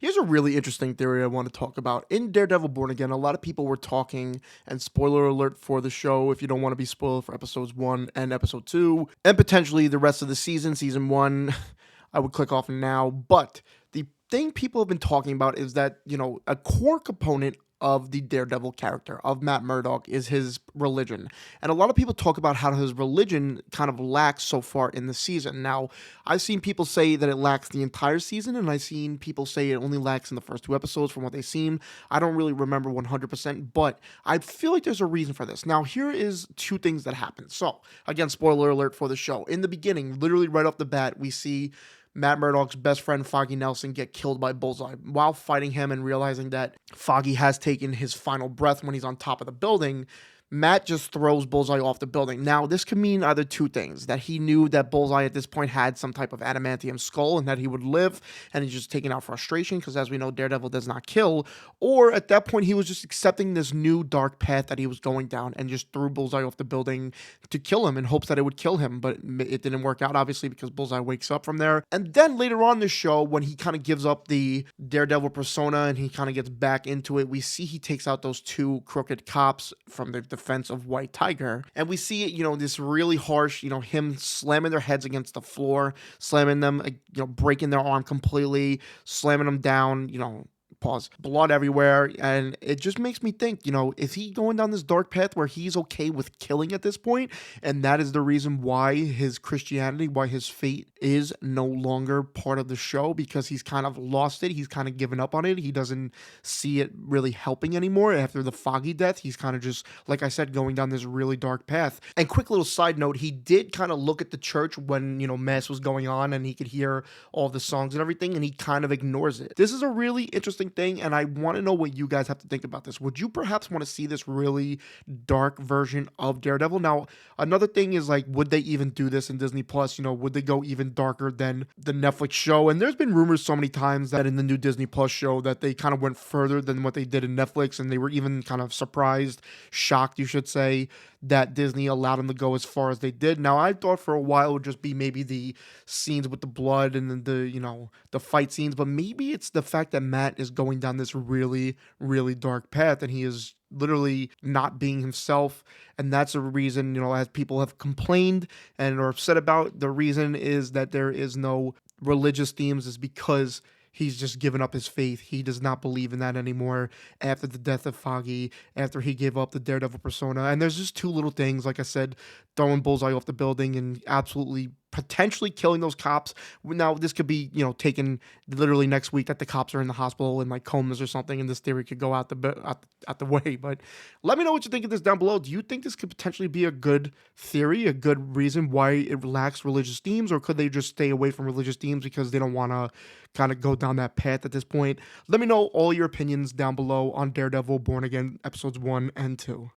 Here's a really interesting theory I want to talk about. In Daredevil Born Again, a lot of people were talking, and spoiler alert for the show if you don't want to be spoiled for episodes 1 and episode 2, and potentially the rest of the season 1, I would click off now. But the thing people have been talking about is that, a core component of the Daredevil character, of Matt Murdock, is his religion. And a lot of people talk about how his religion kind of lacks so far in the season. Now, I've seen people say that it lacks the entire season, and I've seen people say it only lacks in the first 2 episodes from what they've seen. I don't really remember 100%, but I feel like there's a reason for this. Now, here is 2 things that happen. So, again, spoiler alert for the show. In the beginning, literally right off the bat, we see Matt Murdock's best friend Foggy Nelson get killed by Bullseye. While fighting him and realizing that Foggy has taken his final breath when he's on top of the building, Matt just throws Bullseye off the building. Now, this could mean either 2 things: that he knew that Bullseye at this point had some type of adamantium skull and that he would live, and he's just taking out frustration because, as we know, Daredevil does not kill. Or at that point, he was just accepting this new dark path that he was going down and just threw Bullseye off the building to kill him in hopes that it would kill him. But it didn't work out, obviously, because Bullseye wakes up from there. And then later on in the show, when he kind of gives up the Daredevil persona and he kind of gets back into it, we see he takes out those 2 crooked cops from the defense of White Tiger. And we see, this really harsh, him slamming their heads against the floor, slamming them, breaking their arm completely, slamming them down, pause, blood everywhere. And it just makes me think, is he going down this dark path where he's okay with killing at this point? And that is the reason why his Christianity, why his faith is no longer part of the show, because he's kind of lost it. He's kind of given up on it. He doesn't see it really helping anymore after the Foggy death. He's kind of just, like I said, going down this really dark path. And quick little side note, he did kind of look at the church when, Mass was going on and he could hear all the songs and everything, and he kind of ignores it. This is a really interesting thing, and I want to know what you guys have to think about this. Would you perhaps want to see this really dark version of Daredevil? Now, another thing is, like, would they even do this in Disney Plus? Would they go even darker than the Netflix show? And there's been rumors so many times that in the new Disney Plus show that they kind of went further than what they did in Netflix, and they were even kind of surprised, shocked, you should say, that Disney allowed them to go as far as they did. Now, I thought for a while it would just be maybe the scenes with the blood and the fight scenes, but maybe it's the fact that Matt is going down this really, really dark path, and he is literally not being himself. And that's a reason, as people have complained and are upset about, the reason is that there is no religious themes, is because he's just given up his faith. He does not believe in that anymore after the death of Foggy, after he gave up the Daredevil persona. And there's just 2 little things, like I said, throwing Bullseye off the building and absolutely potentially killing those cops. Now, this could be, taken literally next week that the cops are in the hospital in like comas or something, and this theory could go out the way. But let me know what you think of this down below. Do you think this could potentially be a good theory, a good reason why it lacks religious themes, or could they just stay away from religious themes because they don't want to kind of go down that path at this point? Let me know all your opinions down below on Daredevil Born Again episodes 1 and 2.